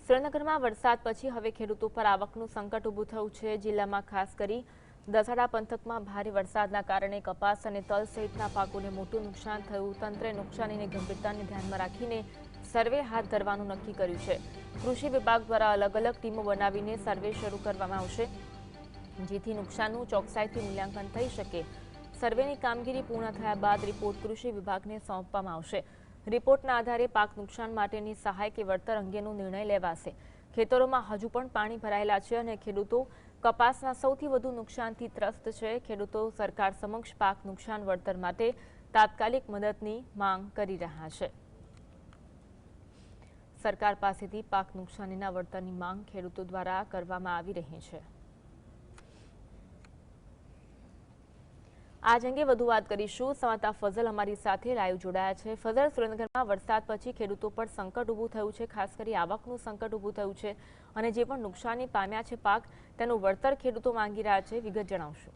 સુરેન્દ્રનગરમાં વરસાદ પછી હવે ખેડૂતો પર આવકનું સંકટ ઊભું થયું છે। જિલ્લામાં ખાસ કરી દસાડા પંથકમાં ભારે વરસાદના કારણે કપાસ અને તલ સહિતના પાકોને મોટું નુકસાન થયું। તંત્રે નુકસાનીની ગંભીરતાને ધ્યાનમાં રાખીને સર્વે હાથ ધરવાનું નક્કી કર્યું છે। કૃષિ વિભાગ દ્વારા અલગ અલગ ટીમો બનાવીને સર્વે શરૂ કરવામાં આવશે, જેથી નુકસાનનું ચોકસાઈથી મૂલ્યાંકન થઈ શકે। સર્વેની કામગીરી પૂર્ણ થયા બાદ રિપોર્ટ કૃષિ વિભાગને સોંપવામાં આવશે। રિપોર્ટના આધારે પાક નુકસાન માટેની સહાય કે વળતર અંગેનો નિર્ણય લેવાશે। ખેતરોમાં હજુ પણ પાણી ભરાયેલા છે અને ખેડૂતો કપાસના સૌથી વધુ નુકસાનથી ત્રસ્ત છે। ખેડૂતો સરકાર સમક્ષ પાક નુકસાન વળતર માટે તાત્કાલિક મદદની માંગ કરી રહ્યા છે। સરકાર પાસેથી પાક નુકસાનીના વળતરની માંગ ખેડૂતો દ્વારા કરવામાં આવી રહી છે। આજ અંગે વધુ વાત કરીશું। સંવાદદાતા ફઝલ અમારી સાથે લાઈવ જોડાયા છે। ફઝલ, સુરેન્દ્રનગરમાં વરસાદ પછી ખેડૂતો પર સંકટ ઊભું થયું છે, ખાસ કરી આવકનું સંકટ ઊભું થયું છે અને જે પણ નુકસાની પામ્યા છે પાક, તેનું વળતર ખેડૂતો માંગી રહ્યા છે। વિગત જણાવશો?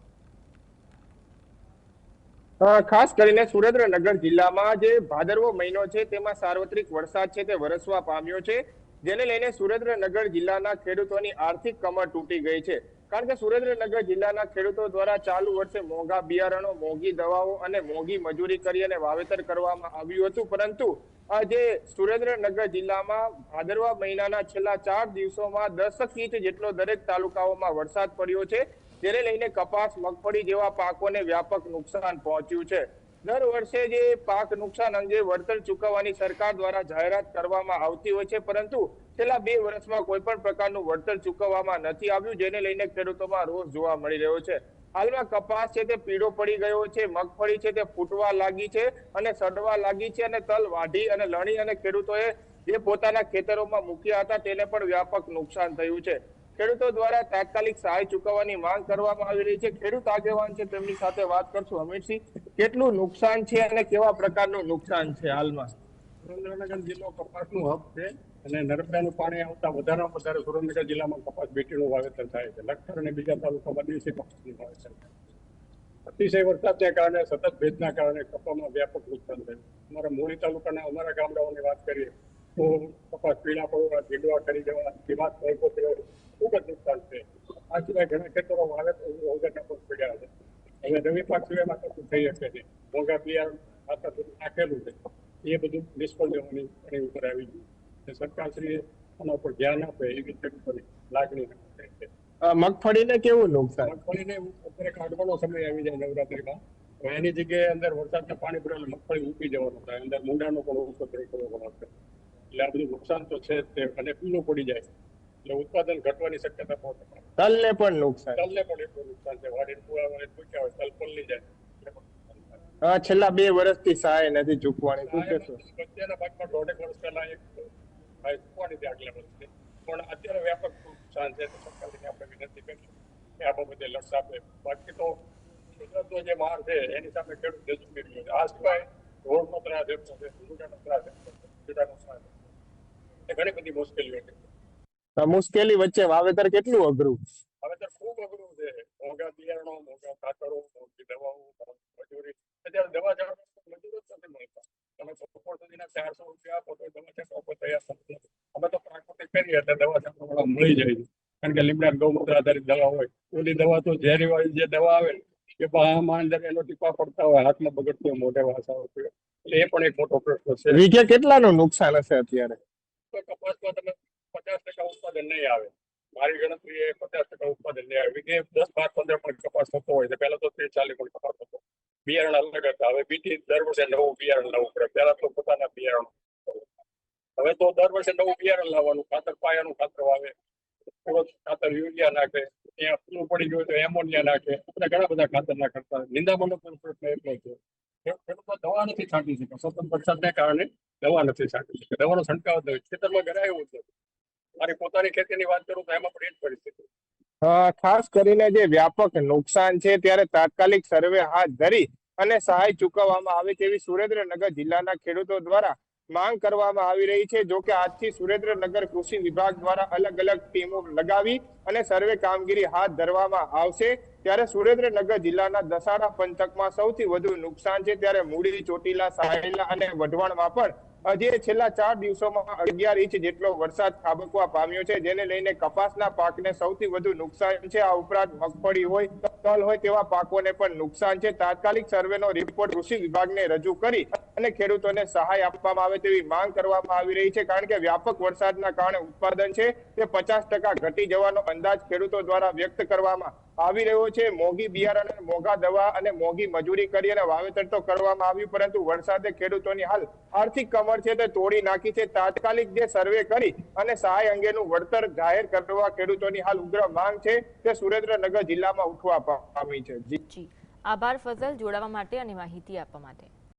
ખાસ કરીને સુરેન્દ્રનગર જિલ્લામાં જે ભાદરવો મહિનો છે તેમાં સાર્વત્રિક વરસાદ છે તે વરસવા પામ્યો છે, જેને લઈને સુરેન્દ્રનગર જિલ્લાના ખેડૂતોની આર્થિક કમર તૂટી ગઈ છે। કારણ કે સુરેન્દ્રનગર જિલ્લાના ખેડૂતો દ્વારા ચાલુ વર્ષે મોંઘા બિયારણો, મોંઘી દવાઓ અને મોંઘી મજૂરી કરી અને વાવેતર કરવામાં આવ્યું હતું, પરંતુ જે સુરેન્દ્રનગર જિલ્લામાં ભાદરવા મહિનાના છેલ્લા 4 દિવસોમાં 10 ઇંચ જેટલો દરેક તાલુકાઓમાં વરસાદ પડ્યો છે, જેને લઈને કપાસ, મગફળી જેવા પાકોને વ્યાપક નુકસાન પહોંચ્યું છે। દર વર્ષે જે પાક નુકસાન અંગે વળતર ચૂકવવાની સરકાર દ્વારા જાહેરાત કરવામાં આવતી હોય છે, પરંતુ છેલ્લા 2 વર્ષમાં કોઈ પણ પ્રકારનું વળતર ચૂકવવામાં નથી આવ્યું, જેને લઈને ખેડૂતોમાં રોષ જોવા મળી રહ્યો છે। હાલમાં કપાસ છે તે પીળો પડી ગયો છે, મગફળી છે તે ફૂટવા લાગી છે અને સડવા લાગી છે અને તલ વાઢી અને લણી અને ખેડૂતોએ જે પોતાના ખેતરોમાં મૂક્યા હતા તેને પણ વ્યાપક નુકસાન થયું છે। ખેડૂતો દ્વારા તાત્કાલિક સહાય ચૂકવવાની માંગ કરવામાં આવી રહી છે। ખેડૂત આગેવાન છે, તેમની સાથે વાત કરશું। અમિતસિંહ, કેટલું નુકસાન છે અને કેવા પ્રકારનું નુકસાન છે હાલમાં? સુરેન્દ્રનગર જિલ્લો કપાસનું હબ છે અને નર્મદાનું પાણી આવતા વધારેમાં વધારે સુરેન્દ્રનગર જિલ્લામાં કપાસ બીટીનું વાવેતર થાય છે। લખતર અને બીજા તાલુકામાં દિવસે કપાસનું વાવેતર થાય છે। અતિશય વરસાદને કારણે, સતત ભેજના કારણે કપાસમાં વ્યાપક નુકસાન થયું। અમારા મૂળી તાલુકાના અમારા ગામડાઓની વાત કરીએ તો કપાસ પીળા પડવા, ઝીંડવા કરી જવા, જીવાત પડવો તેવો ખૂબ જ નુકસાન છે। આ સિવાય ઘણા ખેતરો વાવેતર વગરના પણ પડ્યા છે। હવે રવિ પાક સિવાયમાં કશું થઈ શકે છે। મોંઘા બિયારણ ખાતર બધું નાખેલું છે, એ બધું નિષ્ફળ જવાની એની ઉપર આવી ગયું છે। સરકારશ્રીએ આના ઉપર ધ્યાન આપે એવી ખેડૂતોની લાગણી છે। મગફળીને કેવું નુકસાન? મગફળીને અત્યારે કાઢવાનો સમય આવી જાય નવરાત્રીમાં, તો એની જગ્યાએ અંદર વરસાદના પાણી ભરેલું મગફળી ઉગી જવાનું થાય, અંદર મૂંડાનો પણ ઉપદ્રવ કરવાનો આવશે। એટલે આ બધું નુકસાન તો છે જ, અને પીળું પડી જાય એટલે ઉત્પાદન ઘટવાની શક્યતા બહુ છે। તલને પણ નુકસાન? તલને પણ એટલું નુકસાન છે। વાડી પૂરા ચૂક્યા હોય, તલ પલળી જાય। છેલ્લા 2 વર્ષથી સહાય નથી ચૂકવાની, શું કહેશો? અત્યારના ભાગમાં 1.5 વર્ષ પહેલા એક ચૂકવાની હતી આગલા વર્ષે, પણ અત્યારે વ્યાપક નુકસાન છે। સરકારને આપણે વિનંતી કરીશું કે આ બાબતે લક્ષ આપે। બાકી તો કુદરતનો જે માર છે એની સામે ખેડૂત જજુમી રહ્યો છે। આ સિવાય રોડનો ત્રાસ એટલો છે, સુવિધાનો ત્રાસ એટલો છે, સુવિધાનો ત્રાસ એ ઘણી બધી મુશ્કેલીઓ છે। મુશ્કેલી વચ્ચે વાવેતર કેટલું અઘરું? વાવેતર ખૂબ અઘરું છે। મોંઘા બિયારણો, મોંઘા ખાતરો, મોંઘી દવાઓ, મજૂરી। અત્યારે દવા છાંટવા મજૂરો જ નથી મળતા। તમે બપોર સુધીના 400 રૂપિયા આપો તો દવા છાંટવા તૈયાર નથી। અમે તો પ્રાકૃતિક કરીએ એટલે દવા છાંટવા મળી જાય છે, કારણ કે લીમડા ગૌમૂત્ર આધારિત દવા હોય। ઓલી દવા તો ઝેરી વાળી જે દવા આવે ને કે આમાં અંદર એનો ટીપા પડતા હોય, હાથમાં બગડતી હોય, મોઢે વાસ આવતી હોય, એટલે એ પણ એક મોટો પ્રશ્ન છે। વીઘે કેટલાનું નુકસાન હશે અત્યારે? તો કપાસમાં તમે 50% ઉત્પાદન નહીં આવે। મારી ગણતરી એ 50% ઉત્પાદન નહીં આવે। વીઘે 10, 12, 15 પણ કપાસ થતો હોય છે। પહેલા તો 30, 40 પણ કપાસ થતો, બિયારણ અલગ હતા। હવે બીટી દર વર્ષે નવું બિયારણ લાવવું પડે। પહેલા તો પોતાના બિયારણ, હવે તો દર વર્ષે નવું બિયારણ લાવવાનું, ખાતર પાયાનું ખાતર વાવે, ખાતર યુરિયા નાખે, ત્યાં ફૂલું પડી ગયું તો એમોનિયા નાખે, આપણે ઘણા બધા ખાતર ના કરતા। નિંદામણનો પણ પ્રશ્ન એટલો છે, ખેડૂતો દવા નથી છાંટી શકતા, સતત વરસાદને કારણે દવા નથી છાંટી શકતા, દવાનો છંટકાવ જ નથી, ખેતરમાં ગરાયું જ નથી। મારી પોતાની ખેતીની વાત કરું તો એમાં પણ એ જ પરિસ્થિતિ। ખાસ કરીને જે વ્યાપક નુકસાન છે ત્યારે તાત્કાલિક સર્વે હાથ ધરી અને સહાય ચૂકવવામાં આવે તેવી સુરેન્દ્રનગર જિલ્લાના ખેડૂતો દ્વારા માંગ કરવામાં આવી રહી છે। જો કે આજથી સુરેન્દ્રનગર કૃષિ વિભાગ દ્વારા અલગ અલગ ટીમો લગાવી અને સર્વે કામગીરી હાથ ધરવામાં આવશે। ત્યારે સુરેન્દ્રનગર જિલ્લાના દસાડા પંથકમાં સૌથી વધુ નુકસાન છે, ત્યારે મૂળી, ચોટીલા, સાયલા અને વઢવાણમાં પણ જે છેલ્લા 4 દિવસોમાં 11 ઇંચ જેટલો વરસાદ ખાબકવા પામ્યો છે, જેને લઈને કપાસના પાકને સૌથી વધુ નુકસાન છે. આ ઉપરાંત મગફળી હોય, તલ હોય તેવા પાકોને પણ નુકસાન છે. તાત્કાલિક સર્વેનો રિપોર્ટ કૃષિ વિભાગને રજૂ કરી અને ખેડૂતોને સહાય આપવામાં આવે તેવી માંગ કરવામાં આવી રહી છે, કારણ કે વ્યાપક વરસાદના કારણે ઉત્પાદન છે તે 50% ઘટી જવાનો અંદાજ ખેડૂતો દ્વારા વ્યક્ત કરવામાં આવી રહ્યો છે. મોંઘી બિયારણ અને મોંઘા દવા અને મોંઘી મજૂરી કરી અને વાવેતર તો કરવામાં આવ્યું, પરંતુ વરસાદે ખેડૂતોની હાલ આર્થિક કમર છે તે તોડી નાખી છે. તાત્કાલિક જે સર્વે કરી અને સહાય અંગેનું વળતર જાહેર કરવા ખેડૂતોની હાલ ઉગ્ર માંગ છે તે સુરેન્દ્રનગર જિલ્લામાં ઉઠવા પામી છે. જી, આભાર ફઝલ જોડાવા માટે અને માહિતી આપવા માટે.